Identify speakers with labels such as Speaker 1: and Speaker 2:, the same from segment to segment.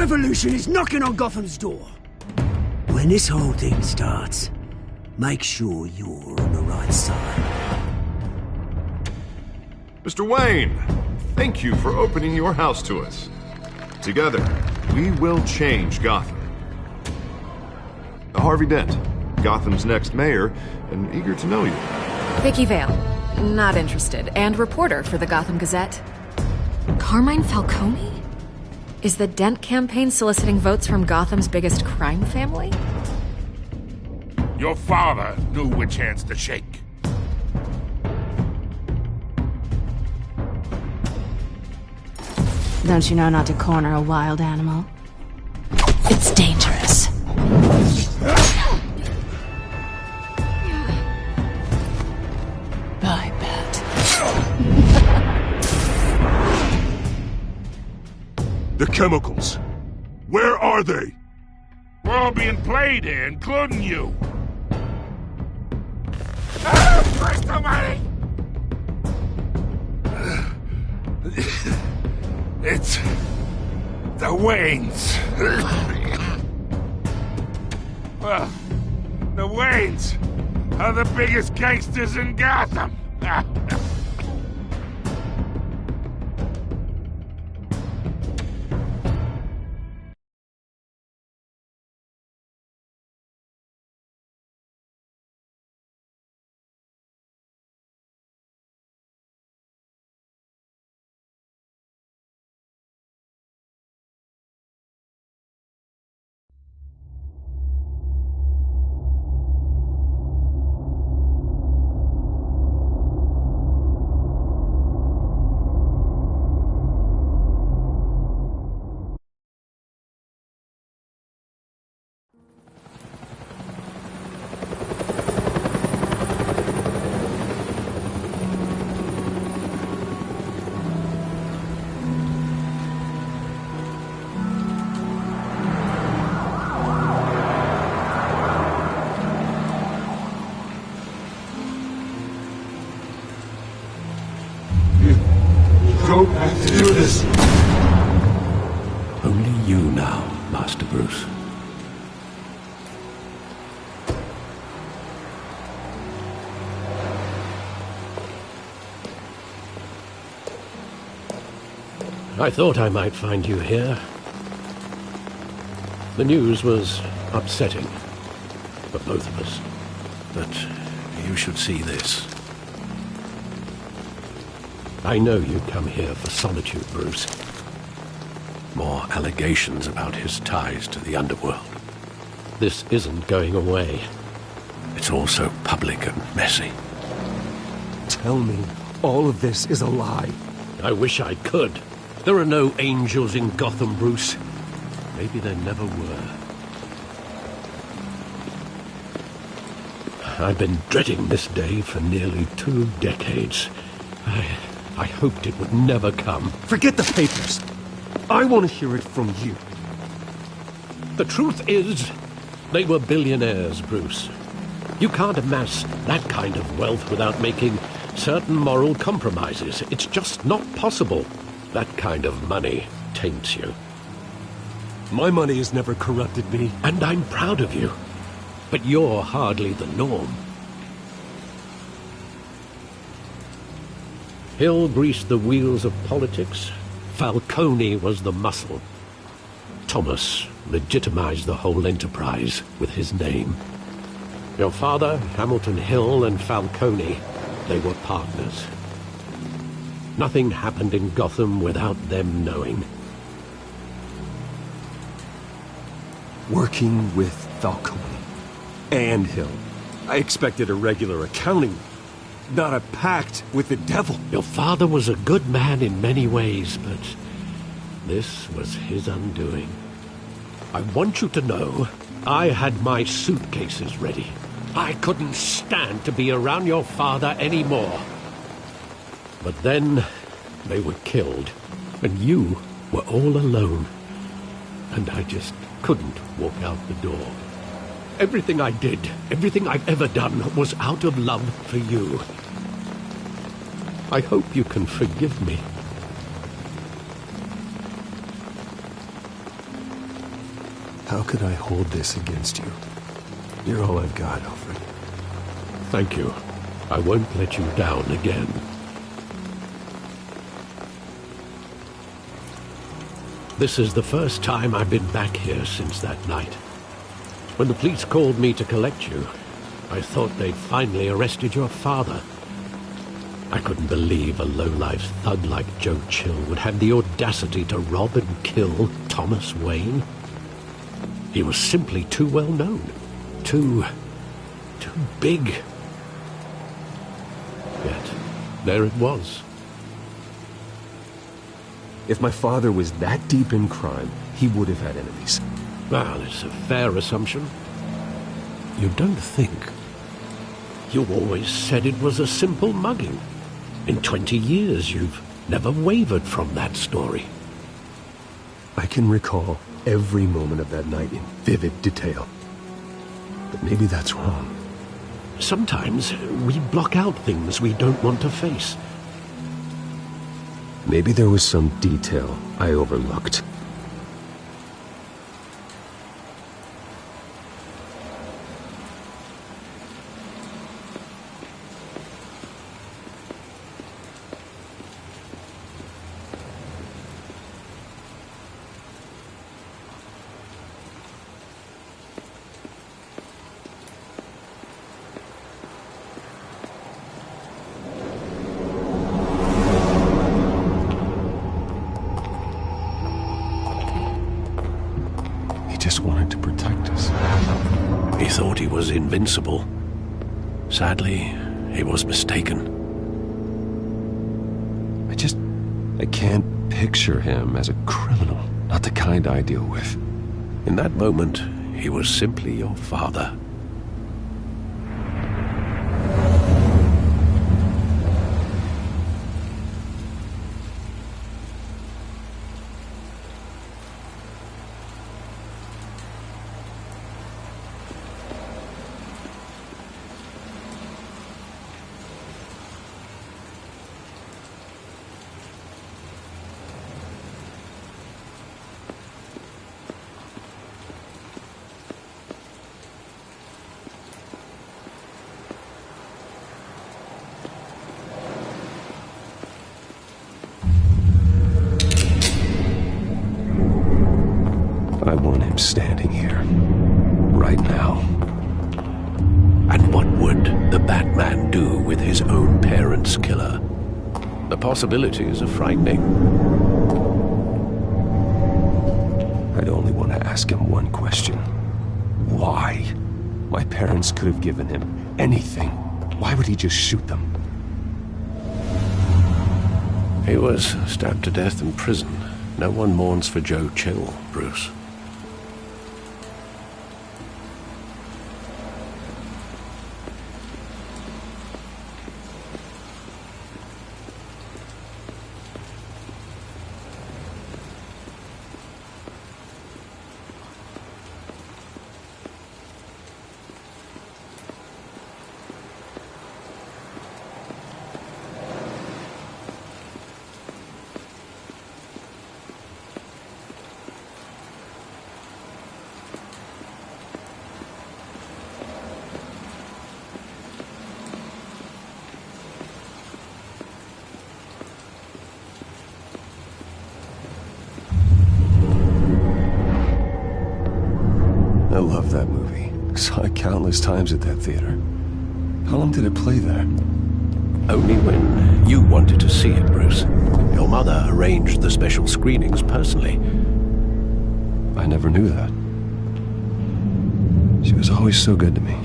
Speaker 1: revolution is knocking on Gotham's door. When this whole thing starts, make sure you're on the right side.
Speaker 2: Mr. Wayne, thank you for opening your house to us. Together, we will change Gotham. Harvey Dent, Gotham's next mayor, and eager to know you.
Speaker 3: Vicky Vale, not interested, and reporter for the Gotham Gazette. Carmine Falcone? Is the Dent campaign soliciting votes from Gotham's biggest crime family?
Speaker 4: Your father knew which hands to shake.
Speaker 5: Don't you know not to corner a wild animal? It's dangerous. I bet.
Speaker 4: The chemicals. Where are they? We're all being played here, including you. Christ almighty! It's the Waynes. Well, the Waynes are the biggest gangsters in Gotham.
Speaker 6: Don't have to do this.
Speaker 7: Only you now, Master Bruce. I thought I might find you here. The news was upsetting for both of us. But you should see this. I know you come here for solitude, Bruce. More allegations about his ties to the underworld. This isn't going away. It's all so public and messy.
Speaker 6: Tell me all of this is a lie.
Speaker 7: I wish I could. There are no angels in Gotham, Bruce. Maybe there never were. I've been dreading this day for nearly 2 decades. I hoped it would never come.
Speaker 6: Forget the papers. I want to hear it from you.
Speaker 7: The truth is, they were billionaires, Bruce. You can't amass that kind of wealth without making certain moral compromises. It's just not possible. That kind of money taints you.
Speaker 6: My money has never corrupted me.
Speaker 7: And I'm proud of you. But you're hardly the norm. Hill greased the wheels of politics. Falcone was the muscle. Thomas legitimized the whole enterprise with his name. Your father, Hamilton Hill, and Falcone, they were partners. Nothing happened in Gotham without them knowing.
Speaker 6: Working with Falcone and Hill. I expected a regular accounting, not a pact with the devil.
Speaker 7: Your father was a good man in many ways, but this was his undoing. I want you to know, I had my suitcases ready. I couldn't stand to be around your father anymore. But then they were killed, and you were all alone. And I just couldn't walk out the door. Everything I did, everything I've ever done, was out of love for you. I hope you can forgive me.
Speaker 6: How could I hold this against you? You're all I've got, Alfred.
Speaker 7: Thank you. I won't let you down again. This is the first time I've been back here since that night. When the police called me to collect you, I thought they'd finally arrested your father. I couldn't believe a low-life thug like Joe Chill would have the audacity to rob and kill Thomas Wayne. He was simply too well known. Too big. Yet, there it was.
Speaker 6: If my father was that deep in crime, he would have had enemies.
Speaker 7: Well, it's a fair assumption. You don't think? You always said it was a simple mugging. In 20 years, you've never wavered from that story.
Speaker 6: I can recall every moment of that night in vivid detail. But maybe that's wrong.
Speaker 7: Sometimes we block out things we don't want to face.
Speaker 6: Maybe there was some detail I overlooked. Just wanted to protect us.
Speaker 7: He thought he was invincible. Sadly, he was mistaken. I can't picture him as a criminal. Not the kind I deal with. In that moment, he was simply your father.
Speaker 6: I want him standing here, right now.
Speaker 7: And what would the Batman do with his own parents' killer? The possibilities are frightening.
Speaker 6: I'd only want to ask him one question. Why? My parents could have given him anything. Why would he just shoot them?
Speaker 7: He was stabbed to death in prison. No one mourns for Joe Chill, Bruce.
Speaker 6: I love that movie. Saw it countless times at that theater. How long did it play there?
Speaker 7: Only when you wanted to see it, Bruce. Your mother arranged the special screenings personally.
Speaker 6: I never knew that. She was always so good to me.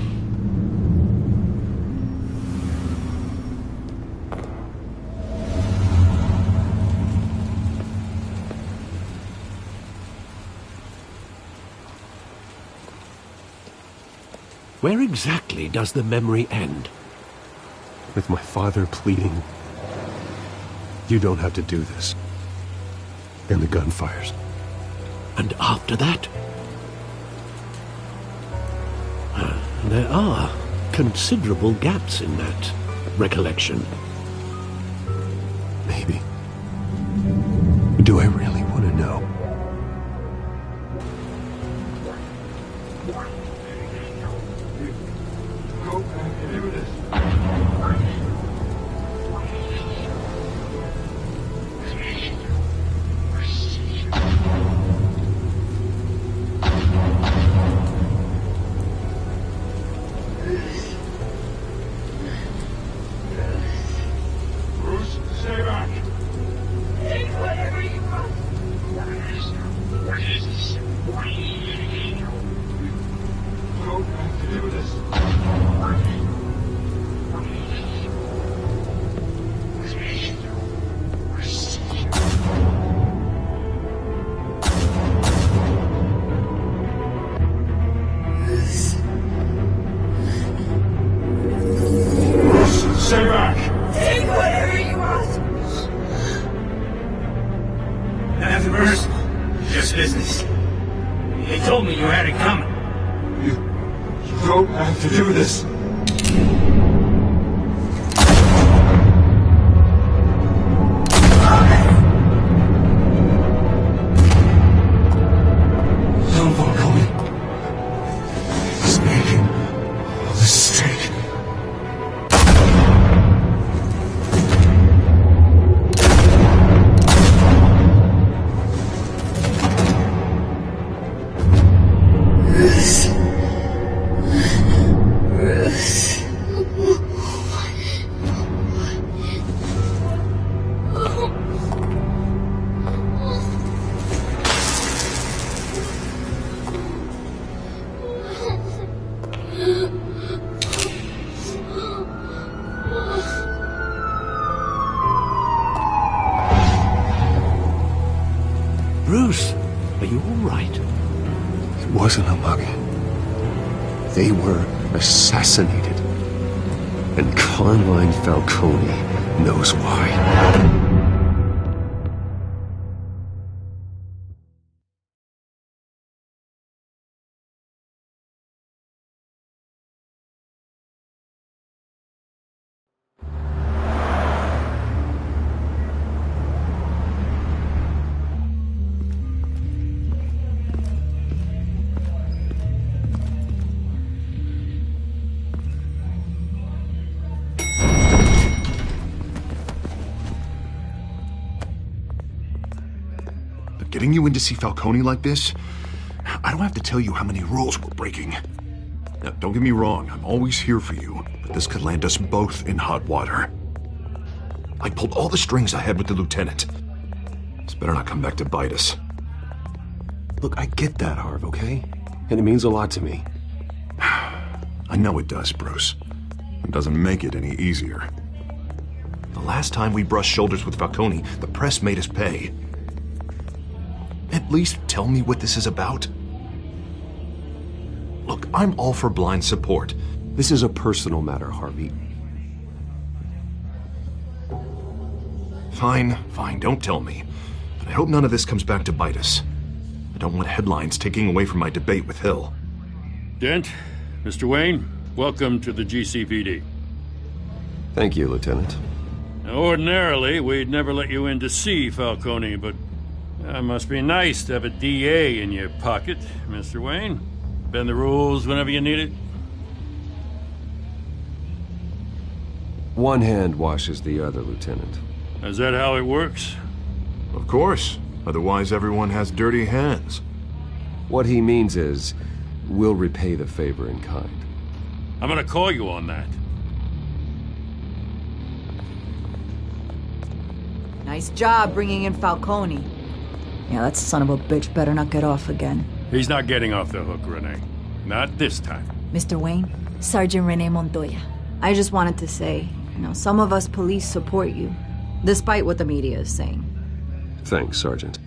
Speaker 7: Where exactly does the memory end?
Speaker 6: With my father pleading, "You don't have to do this." And the gun fires.
Speaker 7: And after that? There are considerable gaps in that recollection.
Speaker 6: Maybe. Do I really want to know?
Speaker 4: Stay back!
Speaker 8: Take whatever you want!
Speaker 1: Nothing personal. Just business. They told me you had it coming.
Speaker 4: You don't have to do this.
Speaker 1: Don't follow me. Snake. Oh, the snake.
Speaker 7: Bruce, are you all right?
Speaker 6: It wasn't a mug. They were assassinated. And Carmine Falcone knows why.
Speaker 2: Getting you in to see Falcone like this? I don't have to tell you how many rules we're breaking. Now, don't get me wrong, I'm always here for you, but this could land us both in hot water. I pulled all the strings I had with the lieutenant. This better not come back to bite us.
Speaker 6: Look, I get that, Harv, okay? And it means a lot to me.
Speaker 2: I know it does, Bruce. It doesn't make it any easier. The last time we brushed shoulders with Falcone, the press made us pay. At least tell me what this is about. Look, I'm all for blind support.
Speaker 6: This is a personal matter, Harvey.
Speaker 2: Fine, don't tell me. But I hope none of this comes back to bite us. I don't want headlines taking away from my debate with Hill.
Speaker 9: Dent, Mr. Wayne, welcome to the GCPD.
Speaker 6: Thank you, Lieutenant.
Speaker 9: Now, ordinarily, we'd never let you in to see Falcone, but it must be nice to have a DA in your pocket, Mr. Wayne. Bend the rules whenever you need it.
Speaker 6: One hand washes the other, Lieutenant.
Speaker 9: Is that how it works?
Speaker 2: Of course. Otherwise, everyone has dirty hands.
Speaker 6: What he means is, we'll repay the favor in kind.
Speaker 9: I'm gonna call you on that.
Speaker 8: Nice job bringing in Falcone. Yeah, that son of a bitch better not get off again.
Speaker 9: He's not getting off the hook, Renee. Not this time.
Speaker 8: Mr. Wayne, Sergeant Renee Montoya. I just wanted to say, some of us police support you, despite what the media is saying.
Speaker 6: Thanks, Sergeant.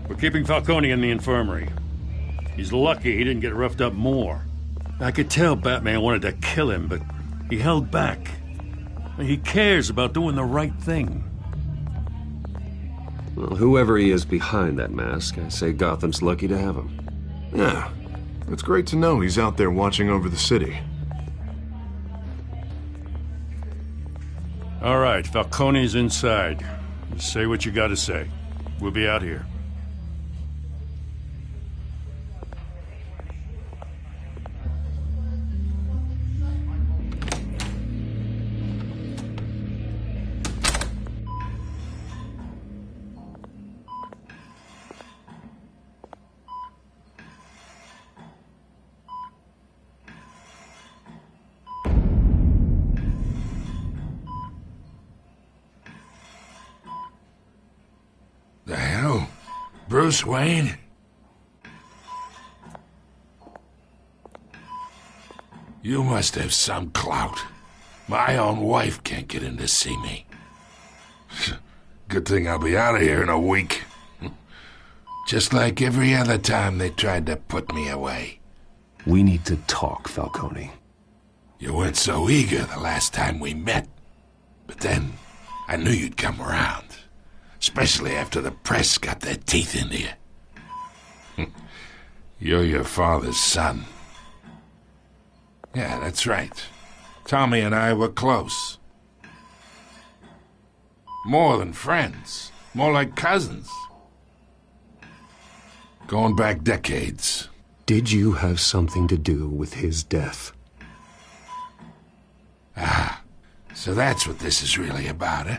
Speaker 9: We're keeping Falcone in the infirmary. He's lucky he didn't get roughed up more. I could tell Batman wanted to kill him, but he held back. He cares about doing the right thing.
Speaker 6: Well, whoever he is behind that mask, I say Gotham's lucky to have him.
Speaker 2: Yeah, it's great to know he's out there watching over the city.
Speaker 9: All right, Falcone's inside. Say what you gotta say. We'll be out here.
Speaker 10: Bruce Wayne? You must have some clout. My own wife can't get in to see me. Good thing I'll be out of here in a week. Just like every other time they tried to put me away.
Speaker 6: We need to talk, Falcone.
Speaker 10: You weren't so eager the last time we met. But then, I knew you'd come around. Especially after the press got their teeth into you. You're your father's son. Yeah, that's right. Tommy and I were close. More than friends. More like cousins. Going back decades.
Speaker 6: Did you have something to do with his death?
Speaker 10: Ah, so that's what this is really about, eh?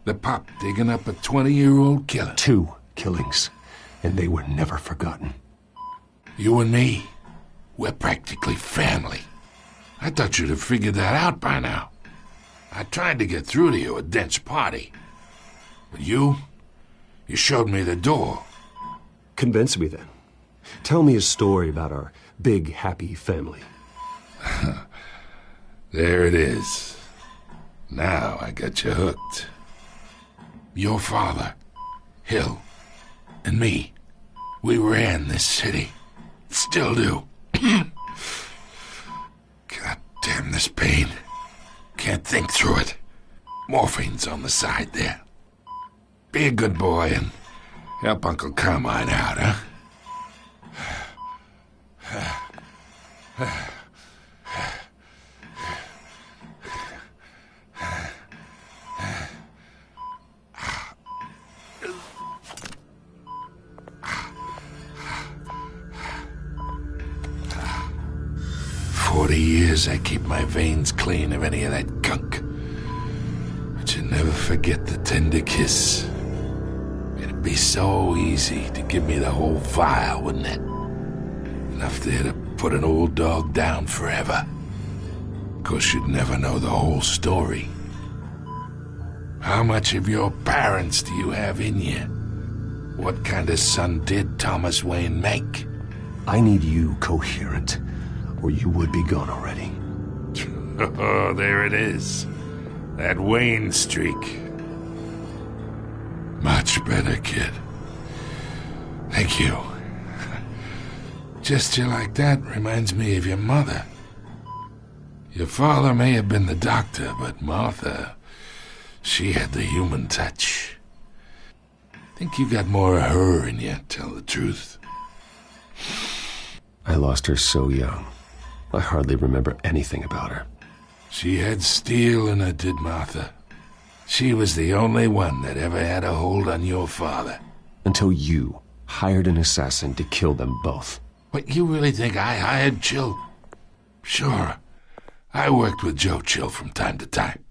Speaker 10: The pup digging up a 20-year-old killer.
Speaker 6: 2 killings, and they were never forgotten.
Speaker 10: You and me, we're practically family. I thought you'd have figured that out by now. I tried to get through to you at Dent's party. But you showed me the door.
Speaker 6: Convince me then. Tell me a story about our big, happy family.
Speaker 10: There it is. Now I got you hooked. Your father, Hill, and me, we ran this city. Still do. God damn this pain. Can't think through it. Morphine's on the side there. Be a good boy and help Uncle Carmine out, huh? 40 years I keep my veins clean of any of that gunk. But you never forget the tender kiss. It'd be so easy to give me the whole vial, wouldn't it? Enough there to put an old dog down forever. Of course, you'd never know the whole story. How much of your parents do you have in you? What kind of son did Thomas Wayne make?
Speaker 6: I need you coherent, or you would be gone already.
Speaker 10: Oh, there it is. That Wayne streak. Much better, kid. Thank you. Gesture like that reminds me of your mother. Your father may have been the doctor, but Martha, she had the human touch. Think you got more of her in you, tell the truth.
Speaker 6: I lost her so young. I hardly remember anything about her.
Speaker 10: She had steel in her, did Martha. She was the only one that ever had a hold on your father.
Speaker 6: Until you hired an assassin to kill them both.
Speaker 10: What, you really think I hired Chill? Sure. I worked with Joe Chill from time to time.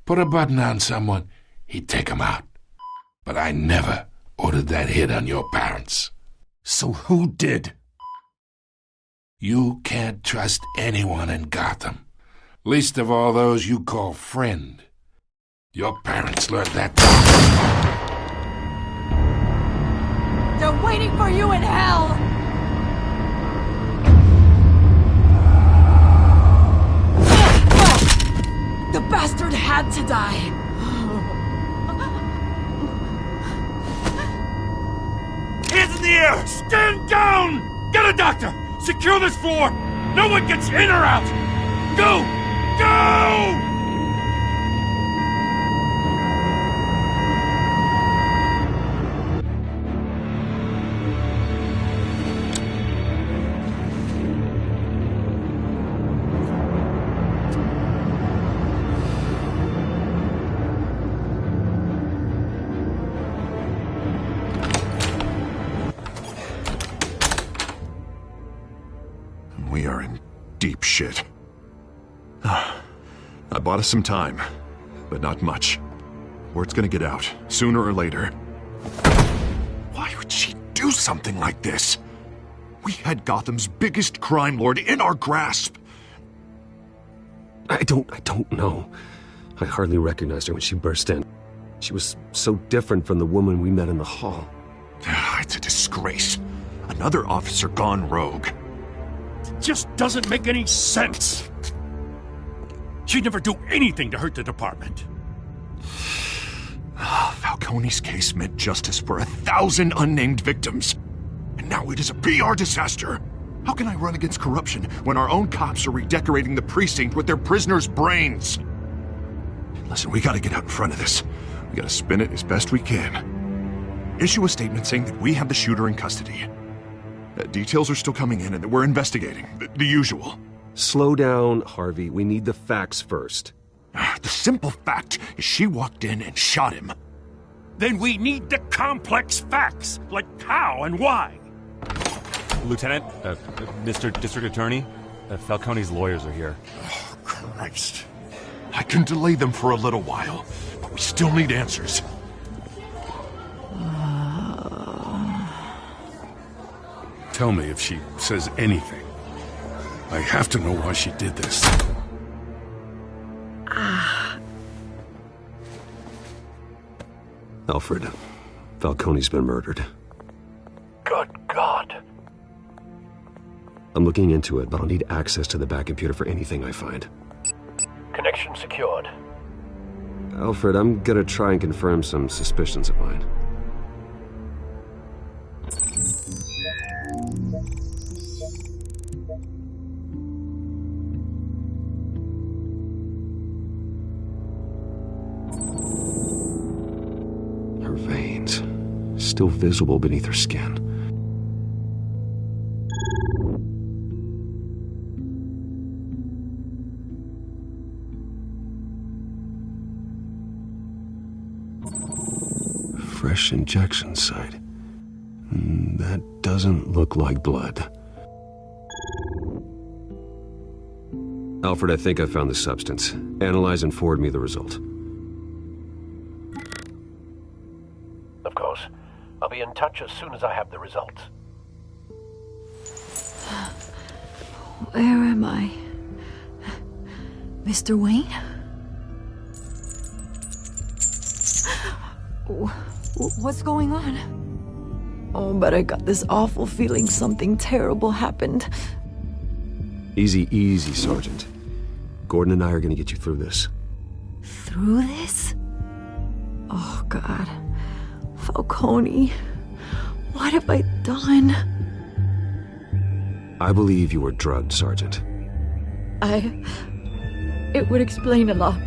Speaker 10: Put a button on someone, he'd take him out. But I never ordered that hit on your parents.
Speaker 6: So who did?
Speaker 10: You can't trust anyone in Gotham. Least of all those you call friend. Your parents learned that.
Speaker 8: They're waiting for you in hell! The bastard had to die!
Speaker 9: Hands in the air! Stand down! Get a doctor! Secure this floor! No one gets in or out! Go! Go!
Speaker 2: We are in deep shit. I bought us some time, but not much. Word's gonna get out, sooner or later. Why would she do something like this? We had Gotham's biggest crime lord in our grasp.
Speaker 6: I don't know. I hardly recognized her when she burst in. She was so different from the woman we met in the hall.
Speaker 2: I'd It's a disgrace. Another officer gone rogue.
Speaker 9: It just doesn't make any sense. She'd never do anything to hurt the department.
Speaker 2: Falcone's case meant justice for 1,000 unnamed victims. And now it is a PR disaster. How can I run against corruption when our own cops are redecorating the precinct with their prisoners' brains? Listen, we gotta get out in front of this. We gotta spin it as best we can. Issue a statement saying that we have the shooter in custody. Details are still coming in and that we're investigating. The usual.
Speaker 6: Slow down, Harvey. We need the facts first.
Speaker 2: The simple fact is she walked in and shot him.
Speaker 9: Then we need the complex facts, like how and why.
Speaker 11: Lieutenant, Mr. District Attorney, Falcone's lawyers are here.
Speaker 9: Oh, Christ.
Speaker 2: I can delay them for a little while, but we still need answers.
Speaker 9: Tell me if she says anything. I have to know why she did this.
Speaker 6: Alfred, Falcone's been murdered.
Speaker 7: Good God.
Speaker 6: I'm looking into it, but I'll need access to the back computer for anything I find.
Speaker 7: Connection secured.
Speaker 6: Alfred, I'm gonna try and confirm some suspicions of mine. Her veins, still visible beneath her skin. Fresh injection site. That doesn't look like blood. Alfred, I think I found the substance. Analyze and forward me the result.
Speaker 7: Of course. I'll be in touch as soon as I have the results.
Speaker 8: Where am I? Mr. Wayne? What's going on? Oh, but I got this awful feeling something terrible happened.
Speaker 6: Easy, easy, Sergeant. Gordon and I are gonna get you through this.
Speaker 8: Through this? Oh, God. Falcone. What have I done?
Speaker 6: I believe you were drugged, Sergeant.
Speaker 8: It would explain a lot.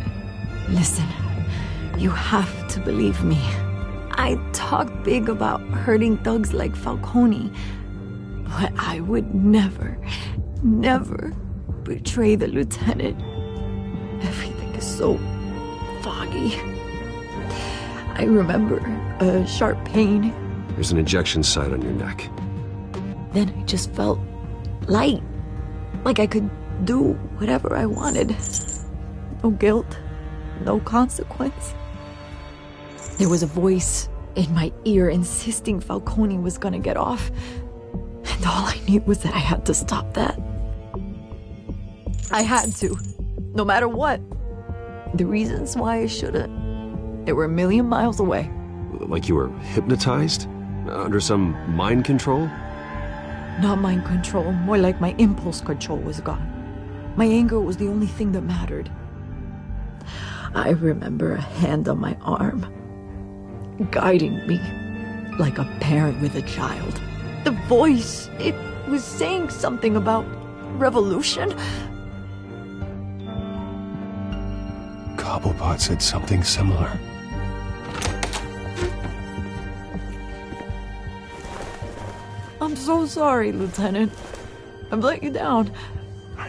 Speaker 8: Listen, you have to believe me. I talked big about hurting thugs like Falcone, but I would never betray the lieutenant. Everything is so foggy. I remember a sharp pain.
Speaker 6: There's an injection site on your neck.
Speaker 8: Then I just felt light, like I could do whatever I wanted. No guilt, no consequence. There was a voice in my ear insisting Falcone was gonna get off. And all I knew was that I had to stop that. I had to, no matter what. The reasons why I shouldn't, they were a million miles away.
Speaker 6: Like you were hypnotized? Under some mind control?
Speaker 8: Not mind control, more like my impulse control was gone. My anger was the only thing that mattered. I remember a hand on my arm, guiding me like a parent with a child. The voice, it was saying something about revolution.
Speaker 6: Cobblepot said something similar.
Speaker 8: I'm so sorry, Lieutenant. I've let you down.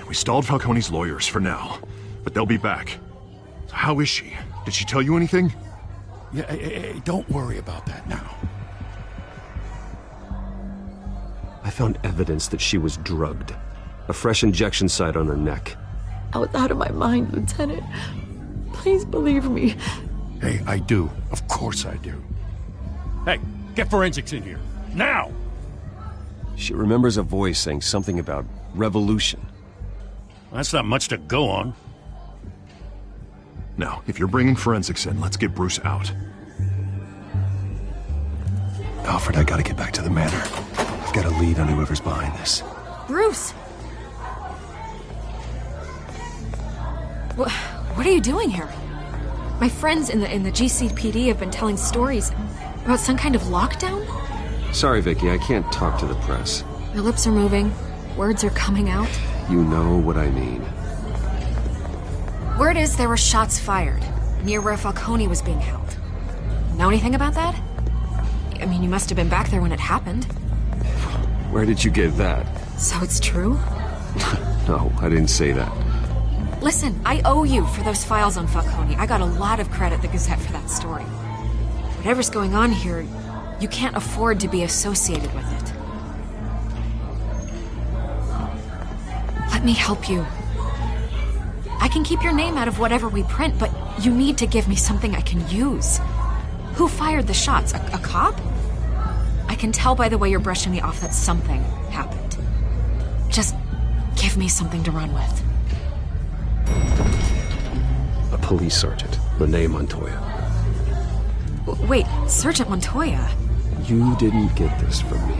Speaker 2: We stalled Falcone's lawyers for now, but they'll be back. So how is she? Did she tell you anything?
Speaker 9: Yeah, hey, don't worry about that now.
Speaker 6: I found evidence that she was drugged. A fresh injection site on her neck.
Speaker 8: I was out of my mind, Lieutenant. Please believe me.
Speaker 9: Hey, I do. Of course I do. Hey, get forensics in here. Now!
Speaker 6: She remembers a voice saying something about revolution.
Speaker 9: That's not much to go on.
Speaker 2: Now, if you're bringing forensics in, let's get Bruce out.
Speaker 6: Alfred, I gotta get back to the manor. I've got a lead on whoever's behind this.
Speaker 3: Bruce! What are you doing here? My friends in the GCPD have been telling stories about some kind of lockdown?
Speaker 6: Sorry, Vicky, I can't talk to the press.
Speaker 3: Your lips are moving. Words are coming out.
Speaker 6: You know what I mean.
Speaker 3: Word is there were shots fired near where Falcone was being held. Know anything about that? I mean, you must have been back there when it happened.
Speaker 6: Where did you get that?
Speaker 3: So it's true?
Speaker 6: No, I didn't say that.
Speaker 3: Listen, I owe you for those files on Falcone. I got a lot of credit at the Gazette for that story. Whatever's going on here, you can't afford to be associated with it. Let me help you. I can keep your name out of whatever we print, but you need to give me something I can use. Who fired the shots? A cop? I can tell by the way you're brushing me off that something happened. Just give me something to run with.
Speaker 6: A police sergeant, Rene Montoya.
Speaker 3: Wait, Sergeant Montoya?
Speaker 6: You didn't get this from me.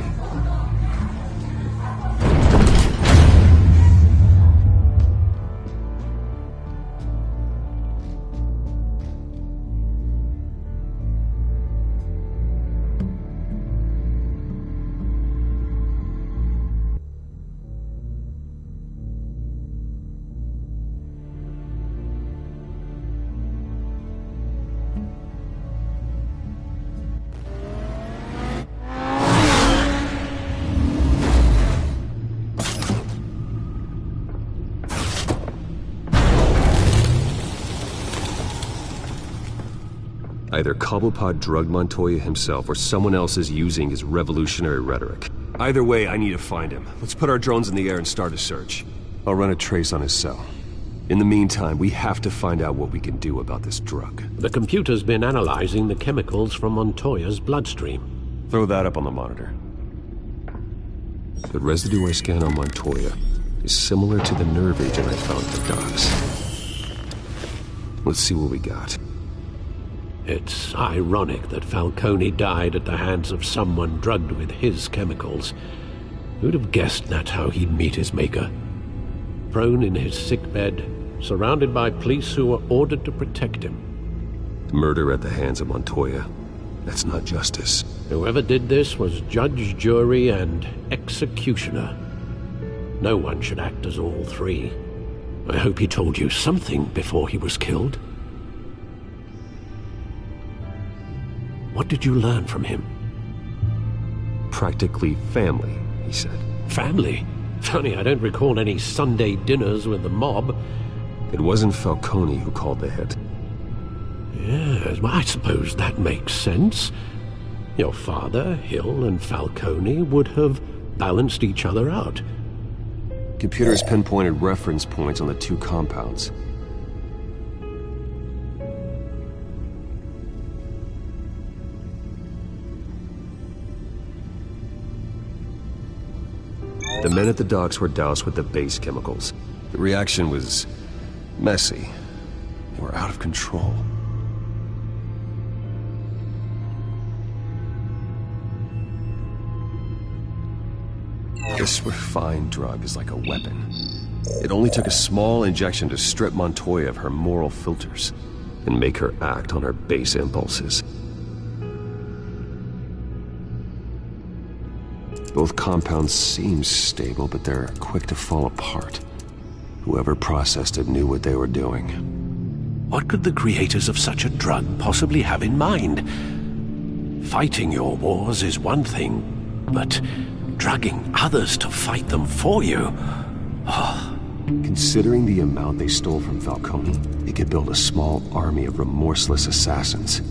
Speaker 6: Either Cobblepot drugged Montoya himself, or someone else is using his revolutionary rhetoric. Either way, I need to find him. Let's put our drones in the air and start a search. I'll run a trace on his cell. In the meantime, we have to find out what we can do about this drug.
Speaker 7: The computer's been analyzing the chemicals from Montoya's bloodstream.
Speaker 6: Throw that up on the monitor. The residue I scan on Montoya is similar to the nerve agent I found at the docks. Let's see what we got.
Speaker 7: It's ironic that Falcone died at the hands of someone drugged with his chemicals. Who'd have guessed that's how he'd meet his maker? Prone in his sickbed, surrounded by police who were ordered to protect him.
Speaker 6: Murder at the hands of Montoya. That's not justice.
Speaker 7: Whoever did this was judge, jury, and executioner. No one should act as all three. I hope he told you something before he was killed. What did you learn from him?
Speaker 6: Practically family, he said.
Speaker 7: Family? Funny, I don't recall any Sunday dinners with the mob.
Speaker 6: It wasn't Falcone who called the hit.
Speaker 7: Yes, well, I suppose that makes sense. Your father, Hill, and Falcone would have balanced each other out.
Speaker 6: Computers pinpointed reference points on the two compounds. The men at the docks were doused with the base chemicals. The reaction was messy. They were out of control. This refined drug is like a weapon. It only took a small injection to strip Montoya of her moral filters and make her act on her base impulses. Both compounds seem stable, but they're quick to fall apart. Whoever processed it knew what they were doing.
Speaker 7: What could the creators of such a drug possibly have in mind? Fighting your wars is one thing, but drugging others to fight them for you? Oh.
Speaker 6: Considering the amount they stole from Falcone, they could build a small army of remorseless assassins.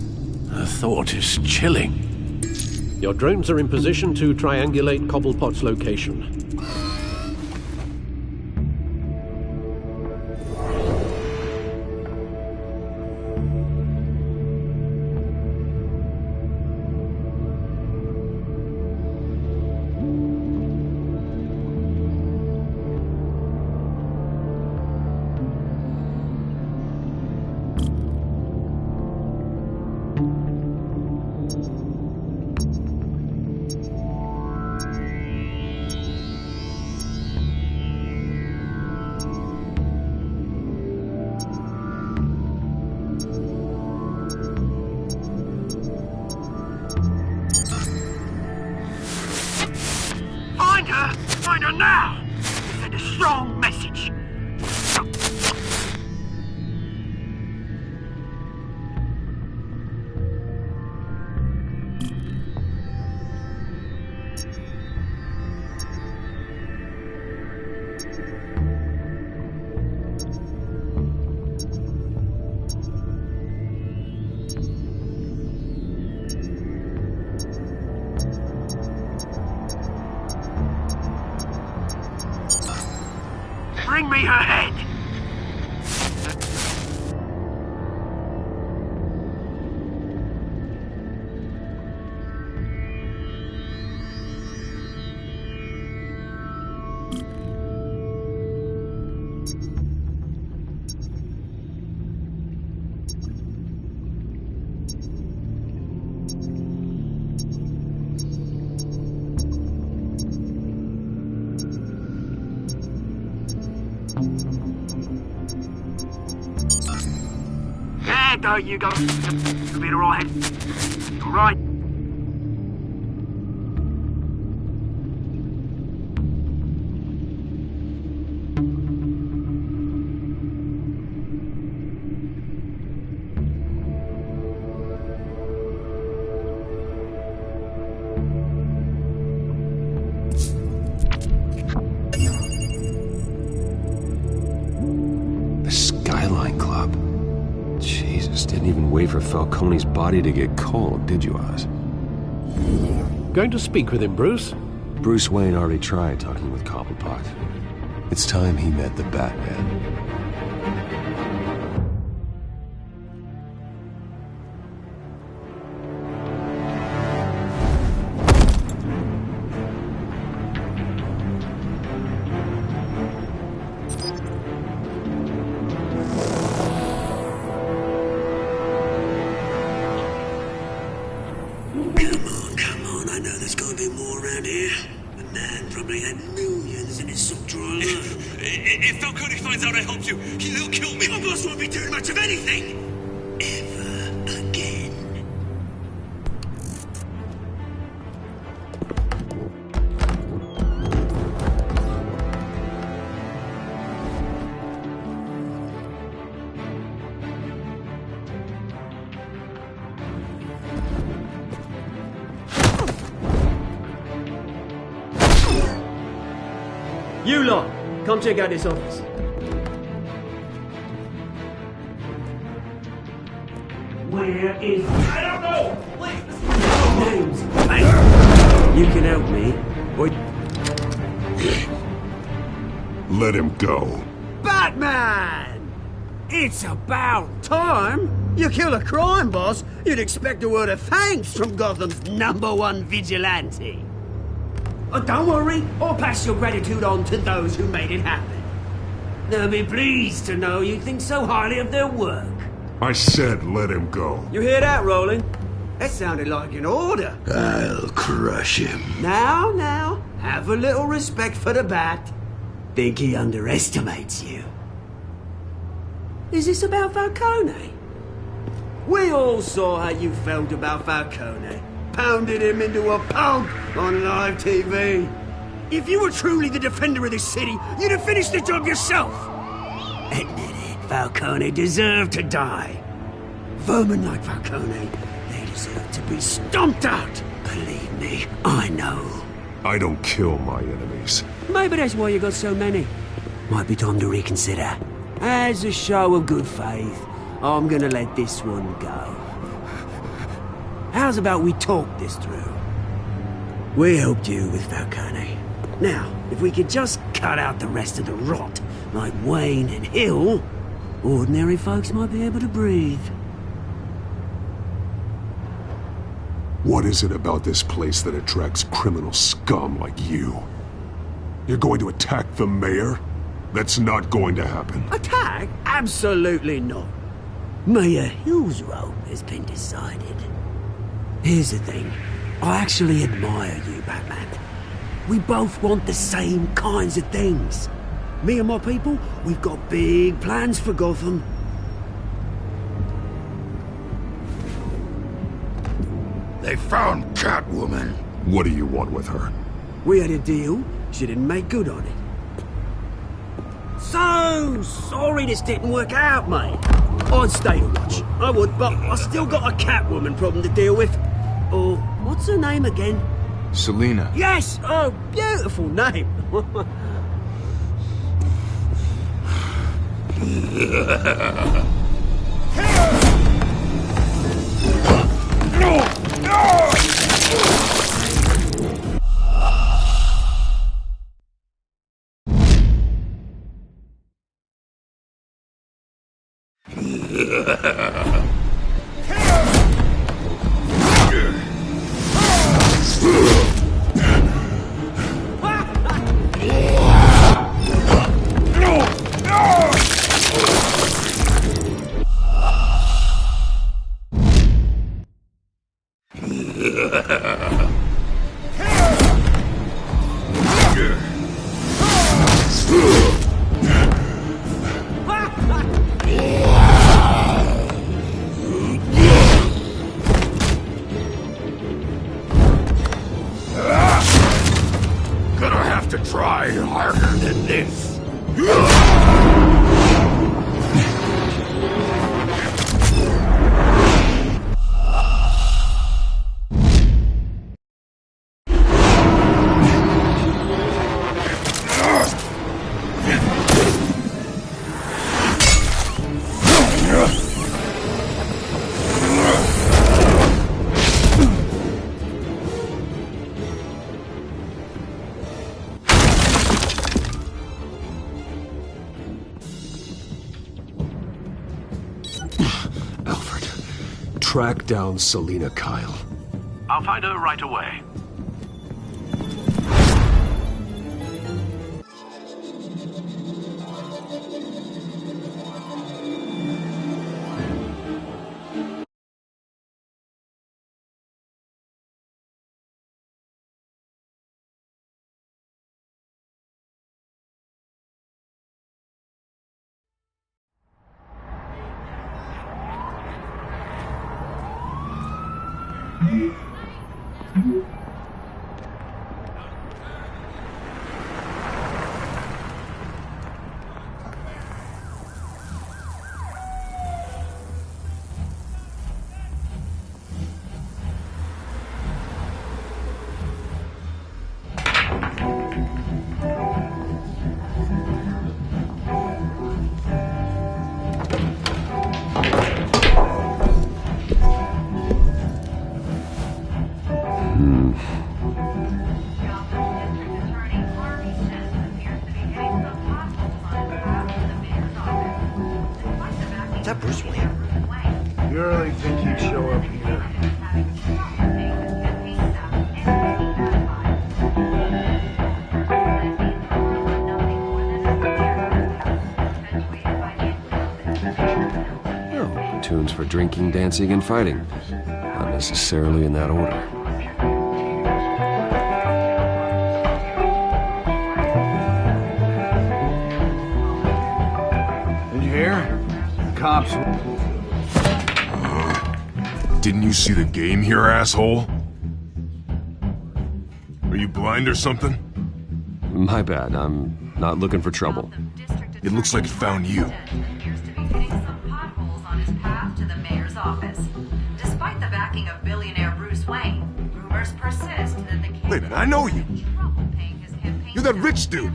Speaker 7: The thought is chilling. Your drones are in position to triangulate Cobblepot's location.
Speaker 1: Find her! Find her now! Send a strong message. Bring me her head! There you go. You'll be alright. Alright.
Speaker 6: The Skyline Club. Jesus, didn't even wait for Falcone's body to get cold, did you, Oz?
Speaker 7: Going to speak with him, Bruce?
Speaker 6: Bruce Wayne already tried talking with Cobblepot. It's time he met the Batman.
Speaker 1: If Falcone finds out I helped you, he'll kill me. My boss won't be doing much of anything. Ever again.
Speaker 12: You lot, come check out this office.
Speaker 1: Where is... I don't know!
Speaker 12: Names, mate. You can help me, or...
Speaker 4: Let him go.
Speaker 1: Batman! It's about time. You kill a crime boss, you'd expect a word of thanks from Gotham's #1 vigilante. Oh, don't worry, I'll pass your gratitude on to those who made it happen. They'll be pleased to know you think so highly of their work.
Speaker 4: I said let him go.
Speaker 12: You hear that, Roland?
Speaker 1: That sounded like an order.
Speaker 10: I'll crush him.
Speaker 1: Now, have a little respect for the Bat. Think he underestimates you. Is this about Falcone? We all saw how you felt about Falcone. Pounded him into a pulp on live TV. If you were truly the defender of this city, you'd have finished the job yourself. Admit it, Falcone deserved to die. Vermin like Falcone, they deserve to be stomped out. Believe me, I know.
Speaker 4: I don't kill my enemies.
Speaker 1: Maybe that's why you got so many. Might be time to reconsider. As a show of good faith, I'm gonna let this one go. How's about we talk this through? We helped you with Falcone. Now, if we could just cut out the rest of the rot, like Wayne and Hill, ordinary folks might be able to breathe.
Speaker 4: What is it about this place that attracts criminal scum like you? You're going to attack the mayor? That's not going to happen.
Speaker 1: Attack? Absolutely not. Mayor Hill's role has been decided. Here's the thing. I actually admire you, Batman. We both want the same kinds of things. Me and my people, we've got big plans for Gotham.
Speaker 10: They found Catwoman.
Speaker 4: What do you want with her?
Speaker 1: We had a deal. She didn't make good on it. So sorry this didn't work out, mate. I'd stay to watch. I would, but I still got a Catwoman problem to deal with. Oh, what's her name again?
Speaker 2: Selina.
Speaker 1: Yes! Oh, beautiful name.
Speaker 10: Gonna have to try harder than this.
Speaker 6: Track down Selina Kyle.
Speaker 7: I'll find her right away.
Speaker 13: Is that Bruce Wayne?
Speaker 14: You really think he'd show up here?
Speaker 6: Oh, tunes for drinking, dancing, and fighting. Not necessarily in that order.
Speaker 14: Did you hear? Cops.
Speaker 4: Didn't you see the game here, asshole? Are you blind or something?
Speaker 6: My bad. I'm not looking for trouble.
Speaker 4: It looks like it found you.
Speaker 15: Despite the backing of billionaire Bruce Wayne, rumors persist that the
Speaker 4: Wait a minute, I know you. You're that rich dude.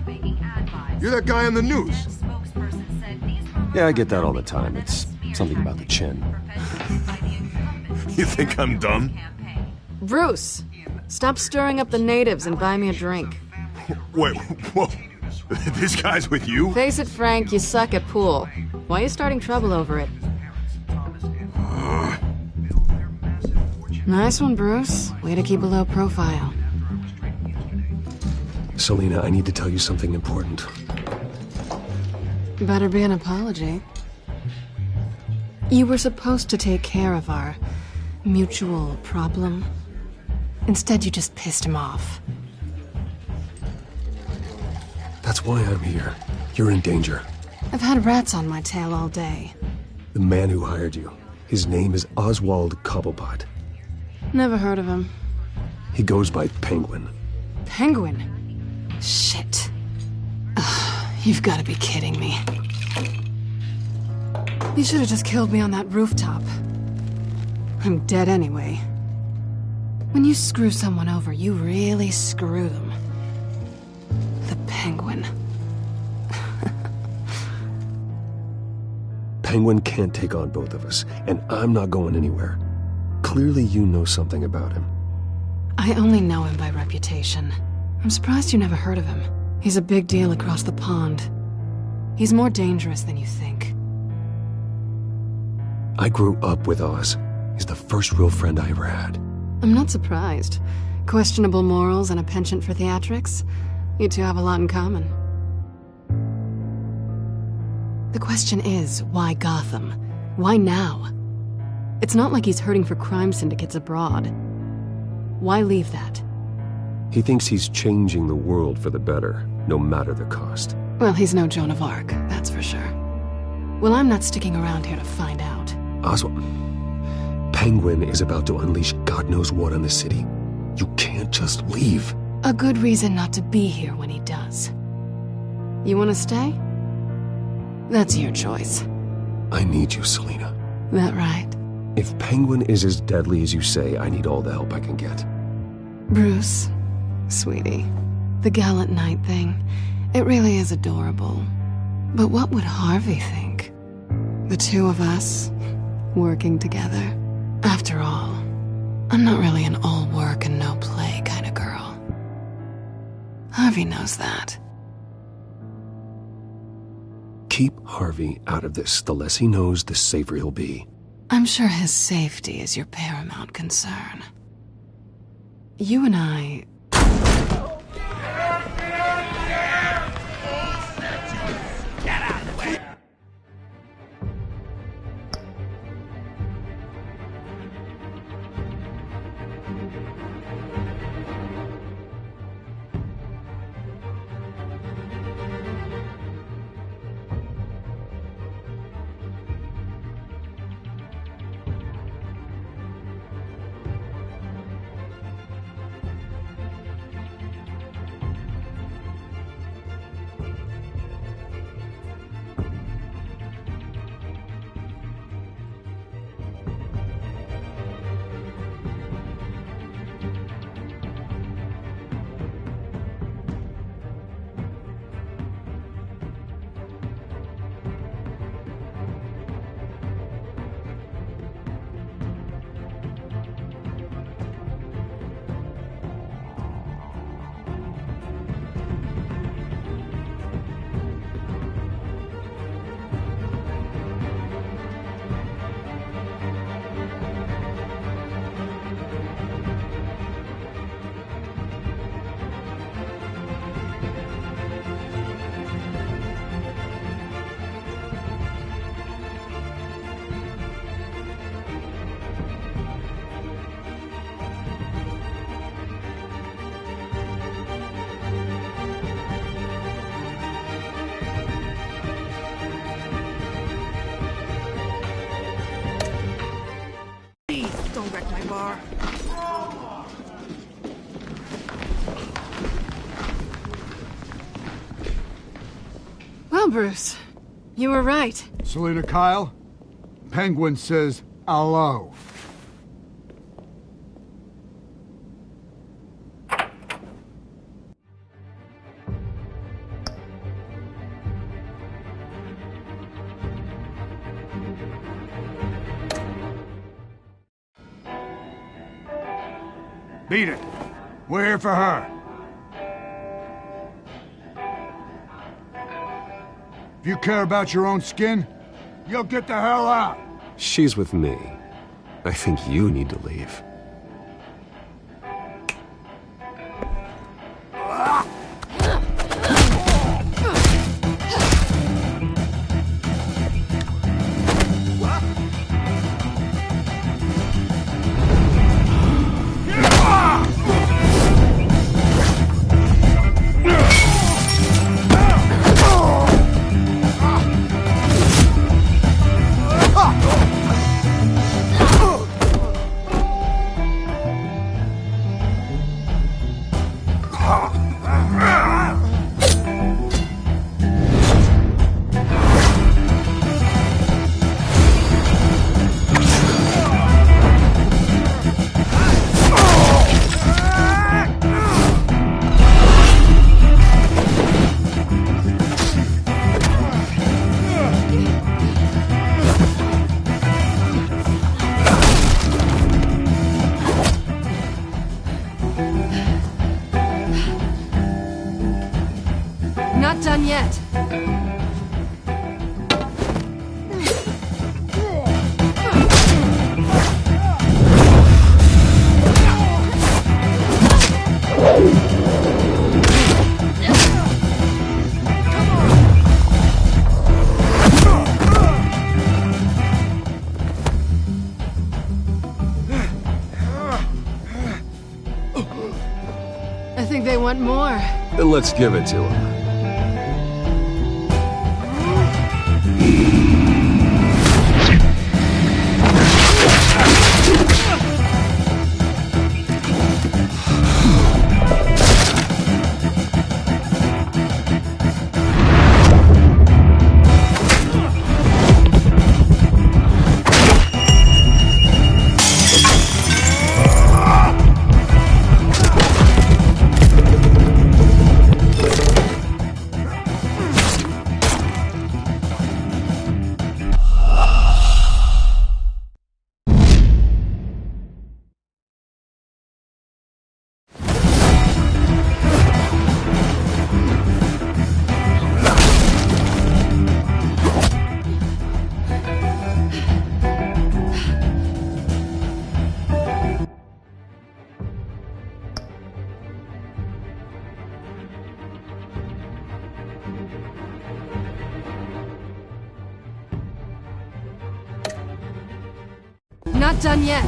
Speaker 4: You're that guy on the news.
Speaker 6: Yeah, I get that all the time. It's something about the chin.
Speaker 4: You think I'm dumb?
Speaker 16: Bruce, stop stirring up the natives and buy me a drink.
Speaker 4: Wait, whoa. This guy's with you?
Speaker 16: Face it, Frank, you suck at pool. Why are you starting trouble over it? Nice one, Bruce. Way to keep a low profile.
Speaker 6: Selina, I need to tell you something important.
Speaker 16: Better be an apology. You were supposed to take care of our mutual problem. Instead, you just pissed him off.
Speaker 6: That's why I'm here. You're in danger.
Speaker 16: I've had rats on my tail all day.
Speaker 6: The man who hired you. His name is Oswald Cobblepot.
Speaker 16: Never heard of him.
Speaker 6: He goes by Penguin.
Speaker 16: Penguin? Shit. You've got to be kidding me. You should have just killed me on that rooftop. I'm dead anyway. When you screw someone over, you really screw them. The Penguin.
Speaker 6: Penguin can't take on both of us, and I'm not going anywhere. Clearly you know something about him.
Speaker 16: I only know him by reputation. I'm surprised you never heard of him. He's a big deal across the pond. He's more dangerous than you think.
Speaker 6: I grew up with Oz. He's the first real friend I ever had.
Speaker 16: I'm not surprised. Questionable morals and a penchant for theatrics. You two have a lot in common. The question is, why Gotham? Why now? It's not like he's hurting for crime syndicates abroad. Why leave that?
Speaker 6: He thinks he's changing the world for the better, no matter the cost.
Speaker 16: Well, he's no Joan of Arc, that's for sure. Well, I'm not sticking around here to find out.
Speaker 6: Oswald, Penguin is about to unleash God knows what on the city. You can't just leave.
Speaker 16: A good reason not to be here when he does. You want to stay? That's your choice.
Speaker 6: I need you, Selina.
Speaker 16: That right?
Speaker 6: If Penguin is as deadly as you say, I need all the help I can get.
Speaker 16: Bruce, sweetie, the gallant knight thing, it really is adorable. But what would Harvey think? The two of us, working together. After all, I'm not really an all work and no play kind of girl. Harvey knows that.
Speaker 6: Keep Harvey out of this. The less he knows, the safer he'll be.
Speaker 16: I'm sure his safety is your paramount concern. You and I...
Speaker 15: Don't wreck my bar.
Speaker 16: Well, Bruce, you were right.
Speaker 14: Selina Kyle, Penguin says hello. Beat it. We're here for her. If you care about your own skin, you'll get the hell out.
Speaker 6: She's with me. I think you need to leave.
Speaker 16: Not done yet. I think they want more.
Speaker 6: Then let's give it to them.
Speaker 16: Not done yet.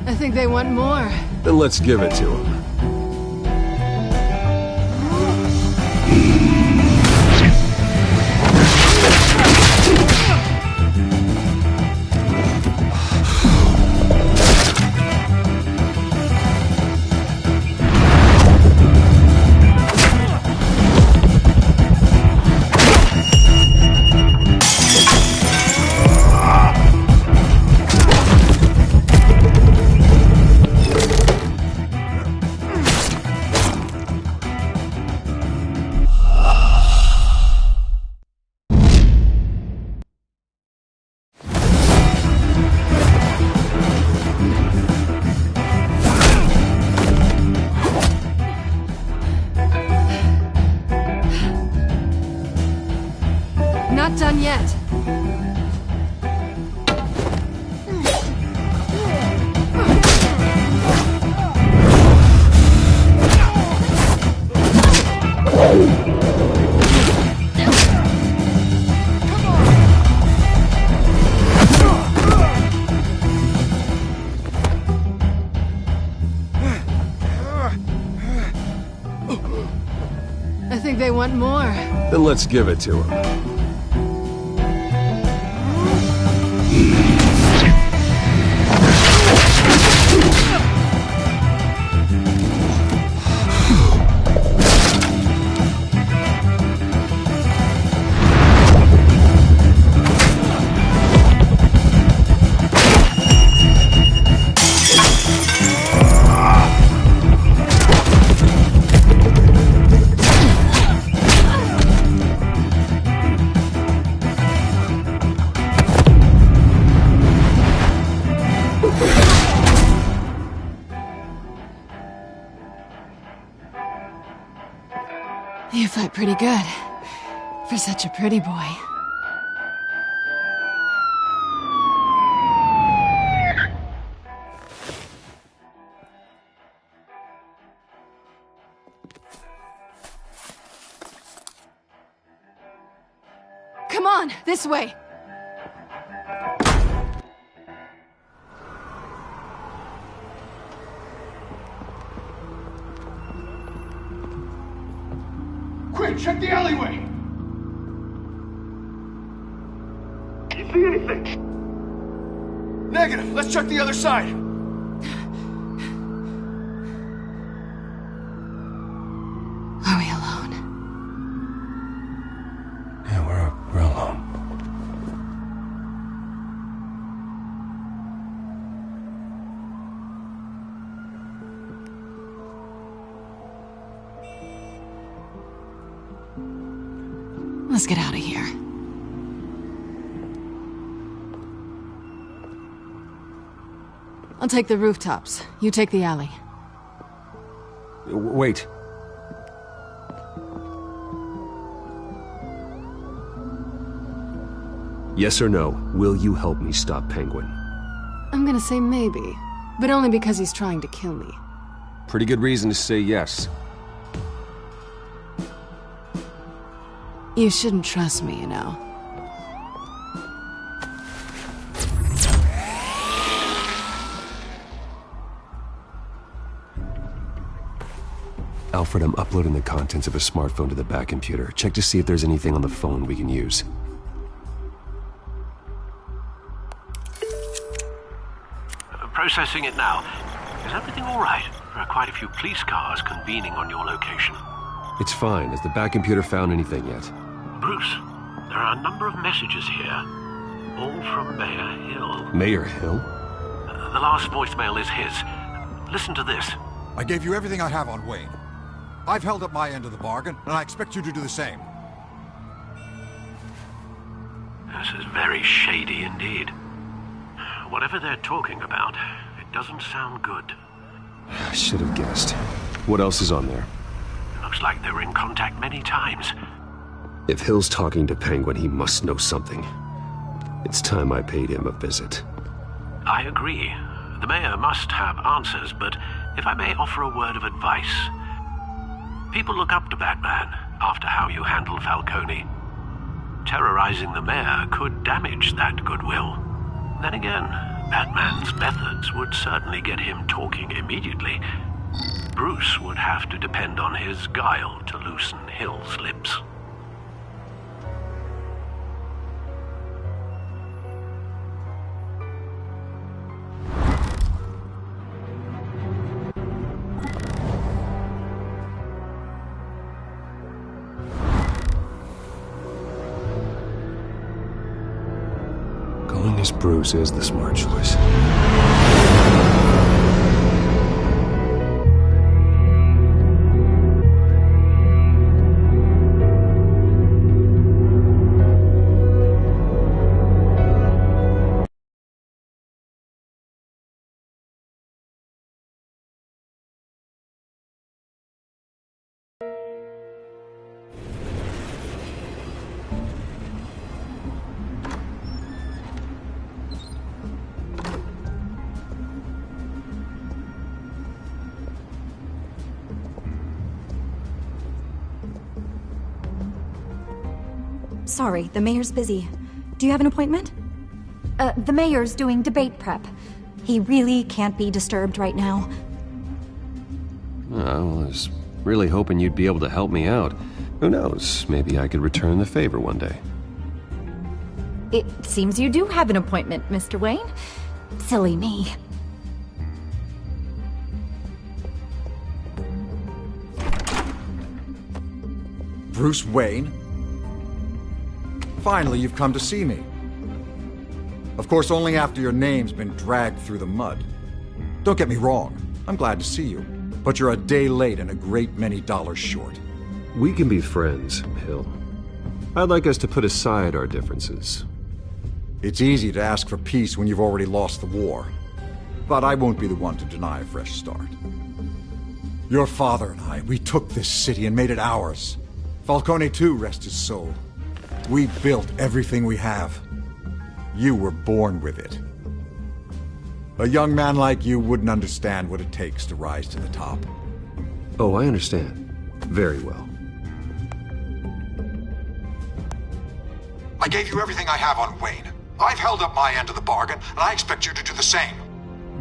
Speaker 16: I think they want more.
Speaker 6: Then let's give it to them.
Speaker 16: Not done yet. I think they want more.
Speaker 6: Then let's give it to them.
Speaker 16: You fight pretty good. For such a pretty boy. Come on, this way.
Speaker 14: Quick, check the alleyway!
Speaker 1: You see anything?
Speaker 14: Negative. Let's check the other side.
Speaker 16: Are we alone?
Speaker 10: Yeah, we're alone.
Speaker 16: Let's get out of here. I'll take the rooftops. You take the alley.
Speaker 6: Wait. Yes or no, will you help me stop Penguin?
Speaker 16: I'm gonna say maybe, but only because he's trying to kill me.
Speaker 6: Pretty good reason to say yes.
Speaker 16: You shouldn't trust me, you know.
Speaker 6: Alfred, I'm uploading the contents of a smartphone to the back computer. Check to see if there's anything on the phone we can use.
Speaker 7: Processing it now. Is everything all right? There are quite a few police cars convening on your location.
Speaker 6: It's fine. Has the back computer found anything yet?
Speaker 7: Bruce, there are a number of messages here. All from Mayor Hill.
Speaker 6: Mayor Hill?
Speaker 7: The last voicemail is his. Listen to this.
Speaker 17: I gave you everything I have on Wayne. I've held up my end of the bargain, and I expect you to do the same.
Speaker 7: This is very shady indeed. Whatever they're talking about, it doesn't sound good.
Speaker 6: I should have guessed. What else is on there?
Speaker 7: Looks like they were in contact many times.
Speaker 6: If Hill's talking to Penguin, he must know something. It's time I paid him a visit.
Speaker 7: I agree. The mayor must have answers, but if I may offer a word of advice. People look up to Batman after how you handle Falcone. Terrorizing the mayor could damage that goodwill. Then again, Batman's methods would certainly get him talking immediately. Bruce would have to depend on his guile to loosen Hill's lips.
Speaker 6: Going as Bruce is the smart choice.
Speaker 18: Sorry, the mayor's busy. Do you have an appointment? The mayor's doing debate prep. He really can't be disturbed right now.
Speaker 6: I was really hoping you'd be able to help me out. Who knows, maybe I could return the favor one day.
Speaker 18: It seems you do have an appointment, Mr. Wayne. Silly me.
Speaker 17: Bruce Wayne? Finally, you've come to see me. Of course, only after your name's been dragged through the mud. Don't get me wrong, I'm glad to see you. But you're a day late and a great many dollars short.
Speaker 6: We can be friends, Hill. I'd like us to put aside our differences.
Speaker 17: It's easy to ask for peace when you've already lost the war. But I won't be the one to deny a fresh start. Your father and I, we took this city and made it ours. Falcone too, rest his soul. We built everything we have. You were born with it. A young man like you wouldn't understand what it takes to rise to the top.
Speaker 6: Oh, I understand. Very well.
Speaker 17: I gave you everything I have on Wayne. I've held up my end of the bargain, and I expect you to do the same.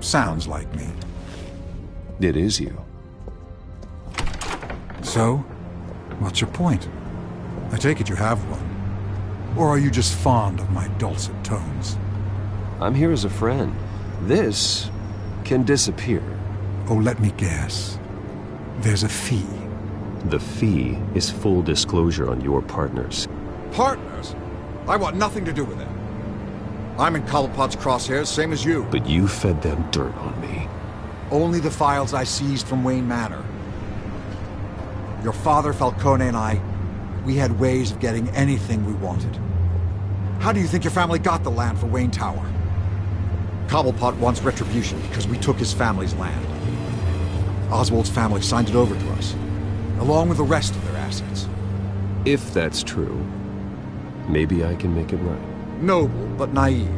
Speaker 17: Sounds like me.
Speaker 6: It is you.
Speaker 17: So, what's your point? I take it you have one. Or are you just fond of my dulcet tones?
Speaker 6: I'm here as a friend. This can disappear.
Speaker 17: Oh, let me guess. There's a fee.
Speaker 6: The fee is full disclosure on your partners.
Speaker 17: Partners? I want nothing to do with them. I'm in Cobblepot's crosshairs, same as you.
Speaker 6: But you fed them dirt on me.
Speaker 17: Only the files I seized from Wayne Manor. Your father, Falcone, and I, we had ways of getting anything we wanted. How do you think your family got the land for Wayne Tower? Cobblepot wants retribution because we took his family's land. Oswald's family signed it over to us, along with the rest of their assets.
Speaker 6: If that's true, maybe I can make it right.
Speaker 17: Noble, but naive.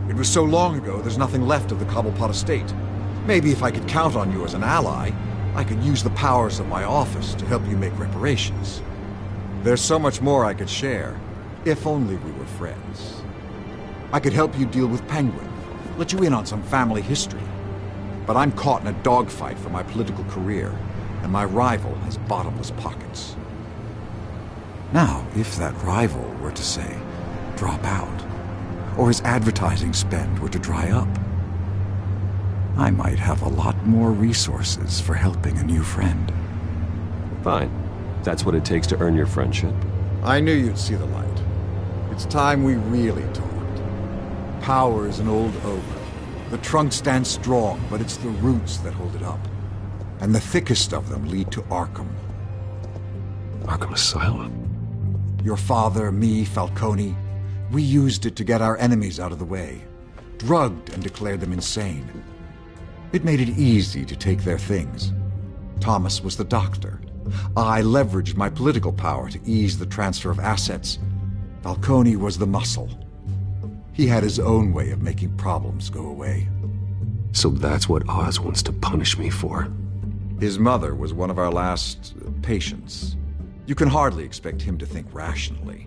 Speaker 17: It was so long ago, there's nothing left of the Cobblepot estate. Maybe if I could count on you as an ally, I could use the powers of my office to help you make reparations. There's so much more I could share, if only we were friends. I could help you deal with Penguin, let you in on some family history. But I'm caught in a dogfight for my political career, and my rival has bottomless pockets. Now, if that rival were to say, drop out, or his advertising spend were to dry up, I might have a lot more resources for helping a new friend.
Speaker 6: Fine. That's what it takes to earn your friendship.
Speaker 17: I knew you'd see the light. It's time we really talked. Power is an old oak. The trunk stands strong, but it's the roots that hold it up. And the thickest of them lead to Arkham.
Speaker 6: Arkham Asylum?
Speaker 17: Your father, me, Falcone, we used it to get our enemies out of the way. Drugged and declared them insane. It made it easy to take their things. Thomas was the doctor. I leveraged my political power to ease the transfer of assets. Falcone was the muscle. He had his own way of making problems go away.
Speaker 6: So that's what Oz wants to punish me for.
Speaker 17: His mother was one of our last patients. You can hardly expect him to think rationally.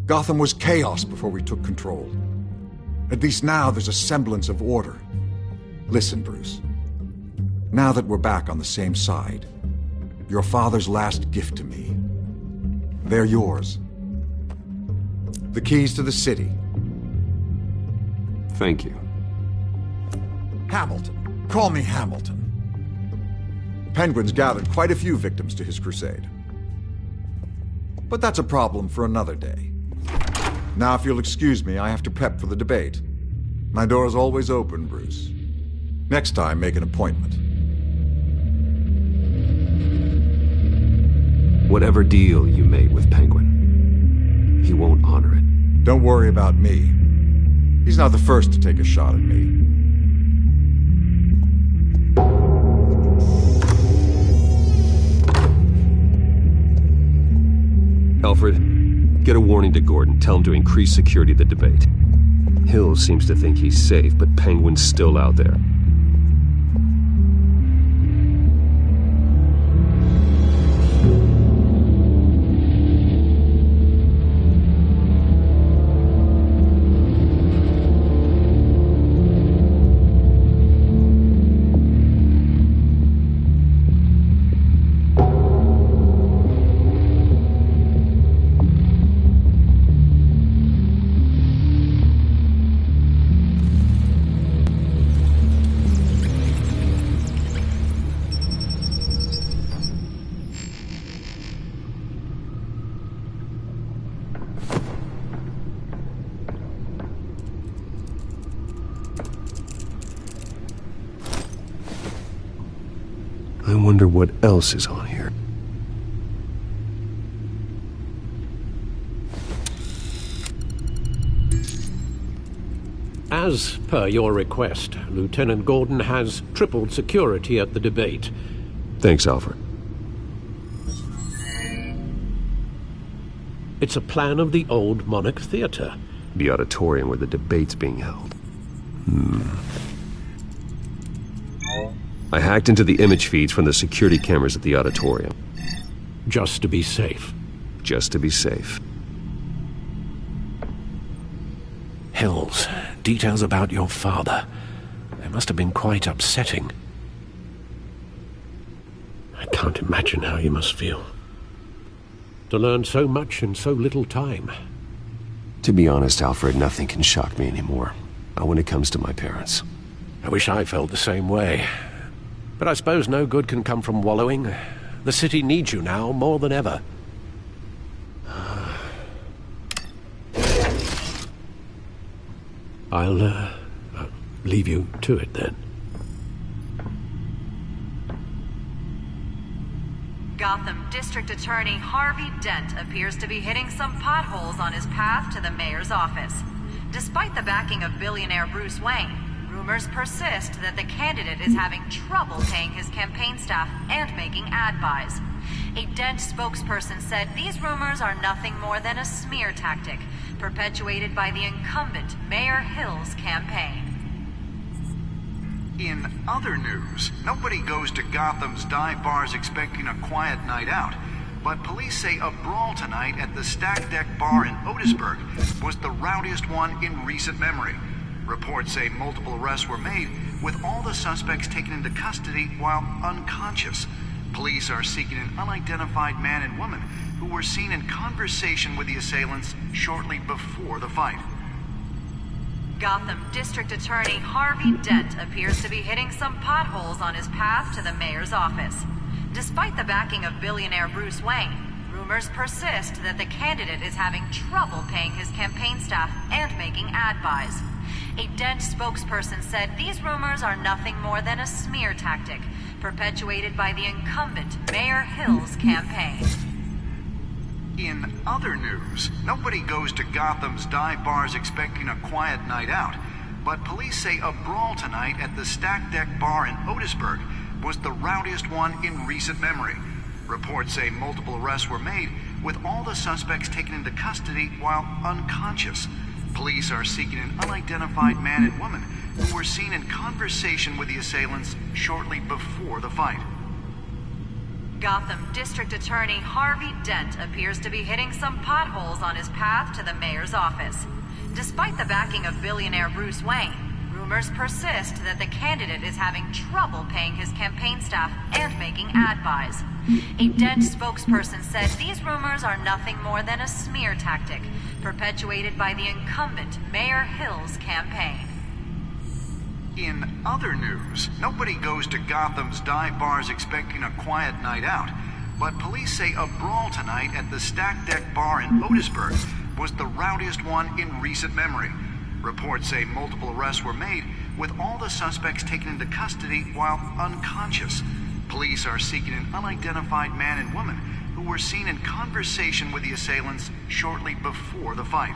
Speaker 17: Gotham was chaos before we took control. At least now there's a semblance of order. Listen, Bruce. Now that we're back on the same side, your father's last gift to me, they're yours. The keys to the city.
Speaker 6: Thank you.
Speaker 17: Hamilton. Call me Hamilton. Penguin's gathered quite a few victims to his crusade. But that's a problem for another day. Now, if you'll excuse me, I have to prep for the debate. My door is always open, Bruce. Next time, make an appointment.
Speaker 6: Whatever deal you made with Penguin, he won't honor it.
Speaker 17: Don't worry about me. He's not the first to take a shot at me.
Speaker 6: Alfred, get a warning to Gordon. Tell him to increase security at the debate. Hill seems to think he's safe, but Penguin's still out there. I wonder what else is on here.
Speaker 7: As per your request, Lieutenant Gordon has tripled security at the debate.
Speaker 6: Thanks, Alfred.
Speaker 7: It's a plan of the old Monarch Theater.
Speaker 6: The auditorium where the debate's being held. I hacked into the image feeds from the security cameras at the auditorium.
Speaker 7: Just to be safe.
Speaker 6: Just to be safe.
Speaker 7: Hills, details about your father. They must have been quite upsetting. I can't imagine how you must feel. To learn so much in so little time.
Speaker 6: To be honest, Alfred, nothing can shock me anymore. Not when it comes to my parents.
Speaker 7: I wish I felt the same way. But I suppose no good can come from wallowing. The city needs you now more than ever. I'll leave you to it then.
Speaker 15: Gotham District Attorney Harvey Dent appears to be hitting some potholes on his path to the mayor's office. Despite the backing of billionaire Bruce Wayne, rumors persist that the candidate is having trouble paying his campaign staff and making ad buys. A Dent spokesperson said these rumors are nothing more than a smear tactic perpetuated by the incumbent Mayor Hill's campaign.
Speaker 19: In other news, nobody goes to Gotham's dive bars expecting a quiet night out, but police say a brawl tonight at the Stack Deck Bar in Otisburg was the rowdiest one in recent memory. Reports say multiple arrests were made, with all the suspects taken into custody while unconscious. Police are seeking an unidentified man and woman who were seen in conversation with the assailants shortly before the fight.
Speaker 15: Gotham District Attorney Harvey Dent appears to be hitting some potholes on his path to the mayor's office. Despite the backing of billionaire Bruce Wayne, rumors persist that the candidate is having trouble paying his campaign staff and making ad buys. A Dent spokesperson said these rumors are nothing more than a smear tactic perpetuated by the incumbent Mayor Hill's campaign.
Speaker 19: In other news, nobody goes to Gotham's dive bars expecting a quiet night out, but police say a brawl tonight at the Stack Deck Bar in Otisburg was the rowdiest one in recent memory. Reports say multiple arrests were made, with all the suspects taken into custody while unconscious. Police are seeking an unidentified man and woman who were seen in conversation with the assailants shortly before the fight.
Speaker 15: Gotham District Attorney Harvey Dent appears to be hitting some potholes on his path to the mayor's office. Despite the backing of billionaire Bruce Wayne, rumors persist that the candidate is having trouble paying his campaign staff and making ad buys. A Dent spokesperson said these rumors are nothing more than a smear tactic perpetuated by the incumbent Mayor Hill's campaign.
Speaker 19: In other news, nobody goes to Gotham's dive bars expecting a quiet night out, but police say a brawl tonight at the Stack Deck Bar in Otisburg was the rowdiest one in recent memory. Reports say multiple arrests were made, with all the suspects taken into custody while unconscious. Police are seeking an unidentified man and woman who were seen in conversation with the assailants shortly before the fight.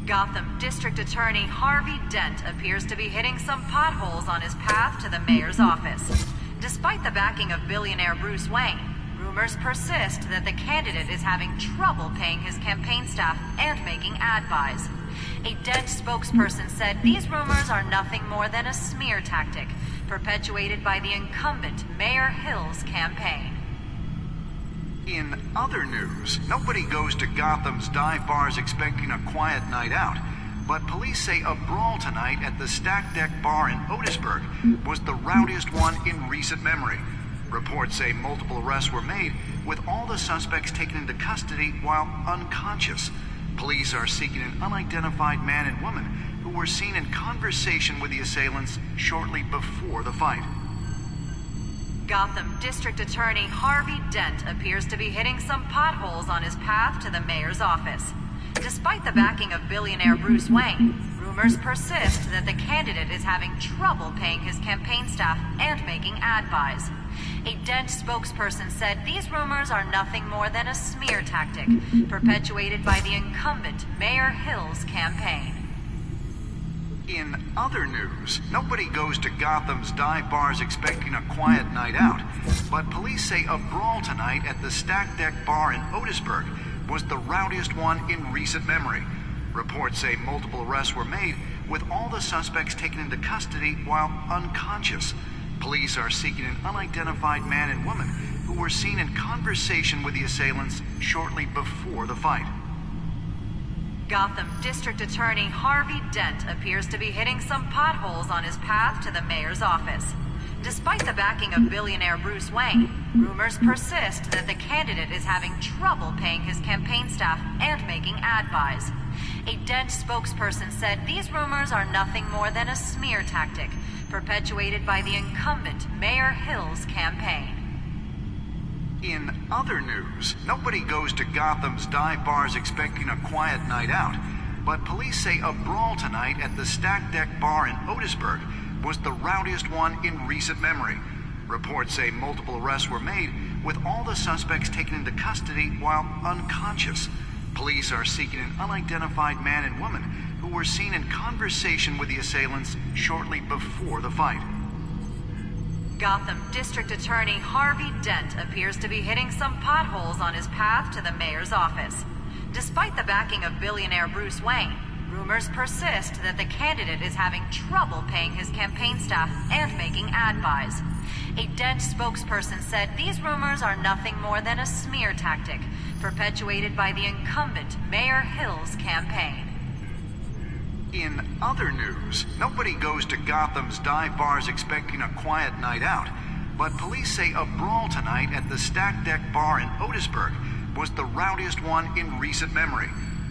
Speaker 15: Gotham District Attorney Harvey Dent appears to be hitting some potholes on his path to the mayor's office. Despite the backing of billionaire Bruce Wayne, rumors persist that the candidate is having trouble paying his campaign staff and making ad buys. A Dent spokesperson said these rumors are nothing more than a smear tactic perpetuated by the incumbent Mayor Hill's campaign.
Speaker 19: In other news, nobody goes to Gotham's dive bars expecting a quiet night out, but police say a brawl tonight at the Stack Deck Bar in Otisburg was the rowdiest one in recent memory. Reports say multiple arrests were made, with all the suspects taken into custody while unconscious. Police are seeking an unidentified man and woman who were seen in conversation with the assailants shortly before the fight.
Speaker 15: Gotham District Attorney Harvey Dent appears to be hitting some potholes on his path to the mayor's office. Despite the backing of billionaire Bruce Wayne, rumors persist that the candidate is having trouble paying his campaign staff and making ad buys. A Dent spokesperson said these rumors are nothing more than a smear tactic perpetuated by the incumbent Mayor Hill's campaign.
Speaker 19: In other news, nobody goes to Gotham's dive bars expecting a quiet night out, but police say a brawl tonight at the Stack Deck Bar in Otisburg was the rowdiest one in recent memory. Reports say multiple arrests were made, with all the suspects taken into custody while unconscious. Police are seeking an unidentified man and woman who were seen in conversation with the assailants shortly before the fight.
Speaker 15: Gotham District Attorney Harvey Dent appears to be hitting some potholes on his path to the mayor's office. Despite the backing of billionaire Bruce Wayne, rumors persist that the candidate is having trouble paying his campaign staff and making ad buys. A Dent spokesperson said these rumors are nothing more than a smear tactic perpetuated by the incumbent Mayor Hill's campaign.
Speaker 19: In other news, nobody goes to Gotham's dive bars expecting a quiet night out, but police say a brawl tonight at the Stack Deck Bar in Otisburg was the rowdiest one in recent memory. Reports say multiple arrests were made, with all the suspects taken into custody while unconscious. Police are seeking an unidentified man and woman who were seen in conversation with the assailants shortly before the fight.
Speaker 15: Gotham District Attorney Harvey Dent appears to be hitting some potholes on his path to the mayor's office. Despite the backing of billionaire Bruce Wayne, rumors persist that the candidate is having trouble paying his campaign staff and making ad buys. A Dent spokesperson said these rumors are nothing more than a smear tactic perpetuated by the incumbent Mayor Hill's campaign.
Speaker 19: In other news, nobody goes to Gotham's dive bars expecting a quiet night out, but police say a brawl tonight at the Stack Deck Bar in Otisburg was the rowdiest one in recent memory.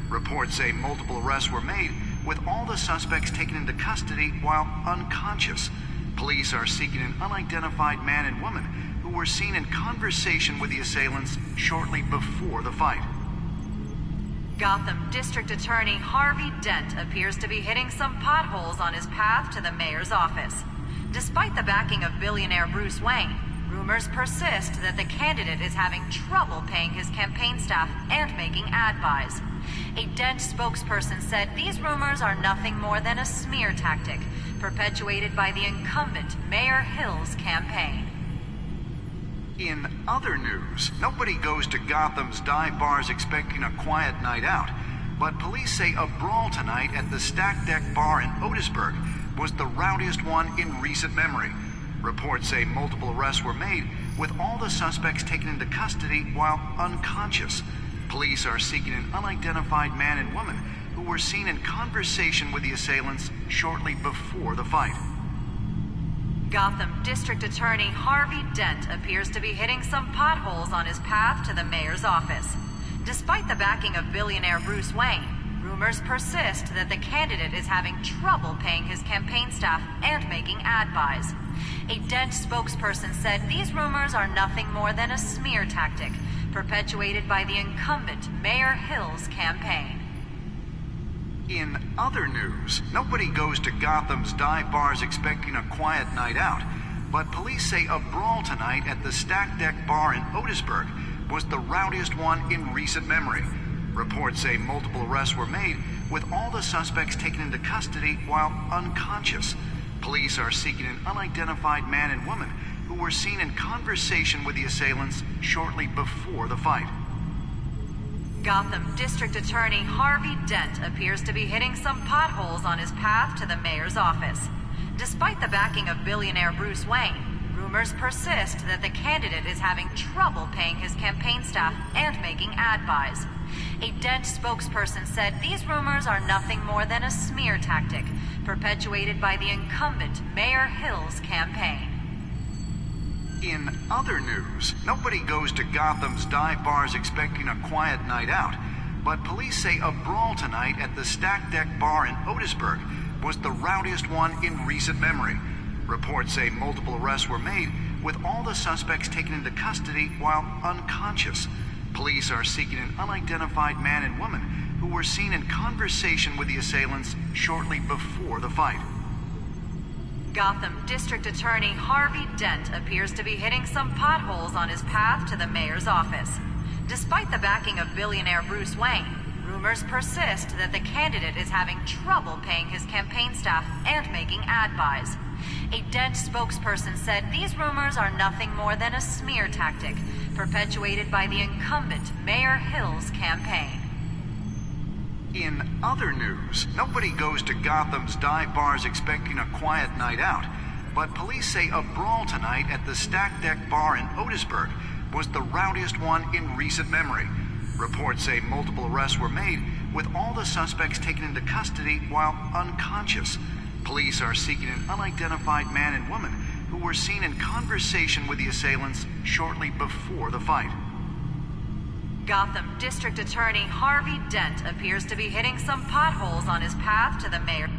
Speaker 19: Reports say multiple arrests were made, with all the suspects taken into custody while unconscious. Police are seeking an unidentified man and woman who were seen in conversation with the assailants shortly before the fight.
Speaker 15: Gotham District Attorney Harvey Dent appears to be hitting some potholes on his path to the mayor's office. Despite the backing of billionaire Bruce Wayne, rumors persist that the candidate is having trouble paying his campaign staff and making ad buys. A Dent spokesperson said these rumors are nothing more than a smear tactic perpetuated by the incumbent Mayor Hill's campaign.
Speaker 19: In other news, nobody goes to Gotham's dive bars expecting a quiet night out, but police say a brawl tonight at the Stack Deck Bar in Otisburg was the rowdiest one in recent memory. Reports say multiple arrests were made, with all the suspects taken into custody while unconscious. Police are seeking an unidentified man and woman who were seen in conversation with the assailants shortly before the fight.
Speaker 15: Gotham District Attorney Harvey Dent appears to be hitting some potholes on his path to the mayor's office. Despite the backing of billionaire Bruce Wayne, rumors persist that the candidate is having trouble paying his campaign staff and making ad buys. A Dent spokesperson said these rumors are nothing more than a smear tactic perpetuated by the incumbent Mayor Hill's campaign.
Speaker 19: In other news, nobody goes to Gotham's dive bars expecting a quiet night out, but police say a brawl tonight at the Stack Deck Bar in Otisburg was the rowdiest one in recent memory. Reports say multiple arrests were made, with all the suspects taken into custody while unconscious. Police are seeking an unidentified man and woman who were seen in conversation with the assailants shortly before the fight.
Speaker 15: Gotham District Attorney Harvey Dent appears to be hitting some potholes on his path to the mayor's office. Despite the backing of billionaire Bruce Wayne, rumors persist that the candidate is having trouble paying his campaign staff and making ad buys. A Dent spokesperson said these rumors are nothing more than a smear tactic perpetuated by the incumbent Mayor Hill's campaign.
Speaker 19: In other news, nobody goes to Gotham's dive bars expecting a quiet night out, but police say a brawl tonight at the Stack Deck Bar in Otisburg was the rowdiest one in recent memory. Reports say multiple arrests were made, with all the suspects taken into custody while unconscious. Police are seeking an unidentified man and woman who were seen in conversation with the assailants shortly before the fight.
Speaker 15: Gotham District Attorney Harvey Dent appears to be hitting some potholes on his path to the mayor's office. Despite the backing of billionaire Bruce Wayne, rumors persist that the candidate is having trouble paying his campaign staff and making ad buys. A Dent spokesperson said these rumors are nothing more than a smear tactic perpetuated by the incumbent Mayor Hill's campaign.
Speaker 19: In other news, nobody goes to Gotham's dive bars expecting a quiet night out, but police say a brawl tonight at the Stack Deck Bar in Otisburg was the rowdiest one in recent memory. Reports say multiple arrests were made, with all the suspects taken into custody while unconscious. Police are seeking an unidentified man and woman who were seen in conversation with the assailants shortly before the fight.
Speaker 15: Gotham District Attorney Harvey Dent appears to be hitting some potholes on his path to the mayor.